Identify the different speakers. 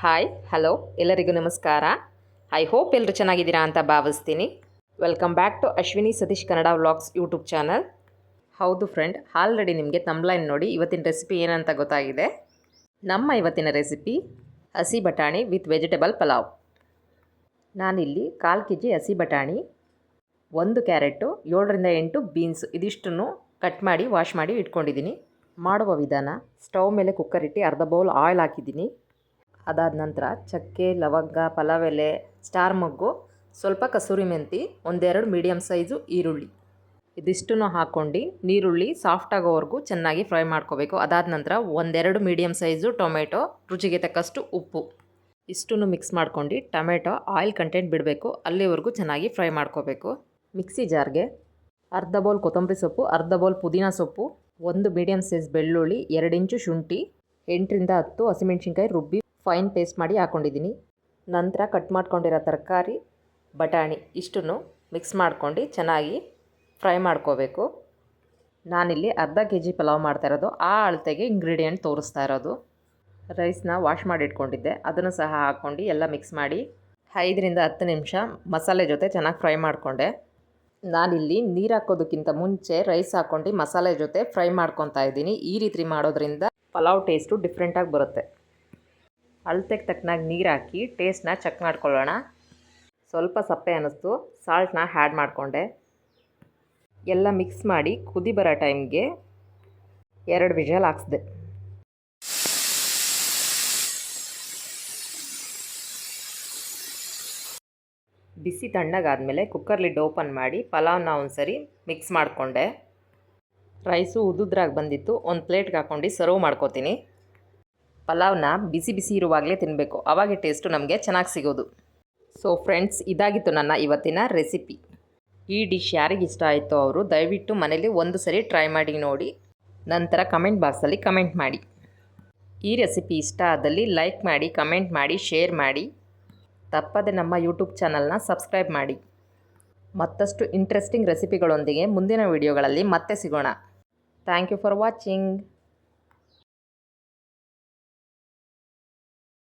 Speaker 1: Hi hello ಎಲ್ಲರಿಗೂ ನಮಸ್ಕಾರ. I hope ಎಲ್ಲರೂ ಚೆನ್ನಾಗಿದ್ದೀರಾ ಅಂತ ಭಾವಿಸ್ತೀನಿ. Welcome back to Ashwini Satish Kannada vlogs YouTube channel. ಹೌದು ಫ್ರೆಂಡ್, ಆಲ್ರೆಡಿ ನಿಮಗೆ ತಮ್ಲೈನ್ ನೋಡಿ ಇವತ್ತಿನ ರೆಸಿಪಿ ಏನಂತ ಗೊತ್ತಾಗಿದೆ. ನಮ್ಮ ಇವತ್ತಿನ ರೆಸಿಪಿ ಹಸಿ ಬಟಾಣಿ ವಿತ್ ವೆಜಿಟೇಬಲ್ ಪಲಾವ್. ನಾನಿಲ್ಲಿ 1/4 kg ಹಸಿ ಬಟಾಣಿ, 1 ಕ್ಯಾರೆಟು, 7ರಿಂದ 8 ಬೀನ್ಸ್ ಇದಿಷ್ಟನ್ನು ಕಟ್ ಮಾಡಿ ವಾಶ್ ಮಾಡಿ ಇಟ್ಕೊಂಡಿದ್ದೀನಿ. ಮಾಡುವ ವಿಧಾನ: ಸ್ಟವ್ ಮೇಲೆ ಕುಕ್ಕರ್ ಇಟ್ಟು ಅರ್ಧ ಬೌಲ್ ಆಯಿಲ್ ಹಾಕಿದ್ದೀನಿ. ಅದಾದ ನಂತರ ಚಕ್ಕೆ, ಲವಂಗ, ಪಲಾವ್ ಎಲೆ, ಸ್ಟಾರ್ ಮೊಗ್ಗು, ಸ್ವಲ್ಪ ಕಸೂರಿ ಮೆಂತಿ, 1-2 ಮೀಡಿಯಮ್ ಸೈಜು ಈರುಳ್ಳಿ ಇದಿಷ್ಟನ್ನು ಹಾಕ್ಕೊಂಡು ನೀರುಳ್ಳಿ ಸಾಫ್ಟ್ ಆಗೋವರೆಗೂ ಚೆನ್ನಾಗಿ ಫ್ರೈ ಮಾಡ್ಕೋಬೇಕು. ಅದಾದ ನಂತರ 1-2 ಮೀಡಿಯಮ್ ಸೈಜು ಟೊಮೆಟೊ, ರುಚಿಗೆ ತಕ್ಕಷ್ಟು ಉಪ್ಪು ಇಷ್ಟನ್ನು ಮಿಕ್ಸ್ ಮಾಡ್ಕೊಂಡು ಟೊಮೆಟೊ ಆಯಿಲ್ ಕಂಟೆಂಟ್ ಬಿಡಬೇಕು, ಅಲ್ಲಿವರೆಗೂ ಚೆನ್ನಾಗಿ ಫ್ರೈ ಮಾಡ್ಕೋಬೇಕು. ಮಿಕ್ಸಿ ಜಾರ್ಗೆ ಅರ್ಧ ಬೌಲ್ ಕೊತ್ತಂಬರಿ ಸೊಪ್ಪು, ಅರ್ಧ ಬೌಲ್ ಪುದೀನ ಸೊಪ್ಪು, 1 ಮೀಡಿಯಮ್ ಸೈಜ್ ಬೆಳ್ಳುಳ್ಳಿ, 2 ಇಂಚು ಶುಂಠಿ, 8ರಿಂದ 10 ಹಸಿಮೆಣ್ಸಿನ್ಕಾಯಿ ರುಬ್ಬಿ ಫೈನ್ ಪೇಸ್ಟ್ ಮಾಡಿ ಹಾಕ್ಕೊಂಡಿದ್ದೀನಿ. ನಂತರ ಕಟ್ ಮಾಡ್ಕೊಂಡಿರೋ ತರಕಾರಿ, ಬಟಾಣಿ ಇಷ್ಟನ್ನು ಮಿಕ್ಸ್ ಮಾಡ್ಕೊಂಡು ಚೆನ್ನಾಗಿ ಫ್ರೈ ಮಾಡ್ಕೋಬೇಕು. ನಾನಿಲ್ಲಿ ಅರ್ಧ kg ಪಲಾವ್ ಮಾಡ್ತಾ ಇರೋದು, ಆ ಅಳತೆಗೆ ಇಂಗ್ರೀಡಿಯೆಂಟ್ ತೋರಿಸ್ತಾ ಇರೋದು. ರೈಸ್ನ ವಾಶ್ ಮಾಡಿ ಇಟ್ಕೊಂಡಿದ್ದೆ, ಅದನ್ನು ಸಹ ಹಾಕ್ಕೊಂಡು ಎಲ್ಲ ಮಿಕ್ಸ್ ಮಾಡಿ 5ರಿಂದ 10 ನಿಮಿಷ ಮಸಾಲೆ ಜೊತೆ ಚೆನ್ನಾಗಿ ಫ್ರೈ ಮಾಡಿಕೊಂಡೆ. ನಾನಿಲ್ಲಿ ನೀರು ಹಾಕೋದಕ್ಕಿಂತ ಮುಂಚೆ ರೈಸ್ ಹಾಕ್ಕೊಂಡು ಮಸಾಲೆ ಜೊತೆ ಫ್ರೈ ಮಾಡ್ಕೊತಾ ಇದ್ದೀನಿ. ಈ ರೀತಿ ಮಾಡೋದ್ರಿಂದ ಪಲಾವ್ ಟೇಸ್ಟು ಡಿಫ್ರೆಂಟಾಗಿ ಬರುತ್ತೆ. ಅಳತೆಗೆ ತಕ್ಕನಾಗಿ ನೀರು ಹಾಕಿ ಟೇಸ್ಟ್ನ ಚೆಕ್ ಮಾಡ್ಕೊಳ್ಳೋಣ. ಸ್ವಲ್ಪ ಸಪ್ಪೆ ಅನ್ನಿಸ್ತು, ಸಾಲ್ಟ್ನ ಆ್ಯಡ್ ಮಾಡಿಕೊಂಡೆ. ಎಲ್ಲ ಮಿಕ್ಸ್ ಮಾಡಿ ಕುದಿ ಬರೋ ಟೈಮ್ಗೆ 2 ವಿಷಲ್ ಹಾಕ್ಸಿದೆ. ಬಿಸಿ ತಣ್ಣಗಾದಮೇಲೆ ಕುಕ್ಕರ್ ಲಿಡ್ ಓಪನ್ ಮಾಡಿ ಪಲಾವ್ನ ಒಂದ್ಸರಿ ಮಿಕ್ಸ್ ಮಾಡಿಕೊಂಡೆ. ರೈಸು ಉದುದ್ರಾಗಿ ಬಂದಿತ್ತು, ಒಂದು ಪ್ಲೇಟ್ಗೆ ಹಾಕ್ಕೊಂಡು ಸರ್ವ್ ಮಾಡ್ಕೋತೀನಿ. ಪಲಾವ್ನ ಬಿಸಿ ಬಿಸಿ ಇರುವಾಗಲೇ ತಿನ್ನಬೇಕು, ಆವಾಗೆ ಟೇಸ್ಟು ನಮಗೆ ಚೆನ್ನಾಗಿ ಸಿಗೋದು. ಸೊ ಫ್ರೆಂಡ್ಸ್, ಇದಾಗಿತ್ತು ನನ್ನ ಇವತ್ತಿನ ರೆಸಿಪಿ. ಈ ಡಿಶ್ ಯಾರಿಗೆ ಇಷ್ಟ ಆಯಿತೋ ಅವರು ದಯವಿಟ್ಟು ಮನೇಲಿ ಒಂದು ಸರಿ ಟ್ರೈ ಮಾಡಿ ನೋಡಿ, ನಂತರ ಕಮೆಂಟ್ ಬಾಕ್ಸಲ್ಲಿ ಕಮೆಂಟ್ ಮಾಡಿ. ಈ ರೆಸಿಪಿ ಇಷ್ಟ ಆದಲ್ಲಿ ಲೈಕ್ ಮಾಡಿ, ಕಮೆಂಟ್ ಮಾಡಿ, ಶೇರ್ ಮಾಡಿ. ತಪ್ಪದೆ ನಮ್ಮ ಯೂಟ್ಯೂಬ್ ಚಾನಲ್ನ ಸಬ್ಸ್ಕ್ರೈಬ್ ಮಾಡಿ. ಮತ್ತಷ್ಟು ಇಂಟ್ರೆಸ್ಟಿಂಗ್ ರೆಸಿಪಿಗಳೊಂದಿಗೆ ಮುಂದಿನ ವೀಡಿಯೋಗಳಲ್ಲಿ ಮತ್ತೆ ಸಿಗೋಣ. Thank you for watching.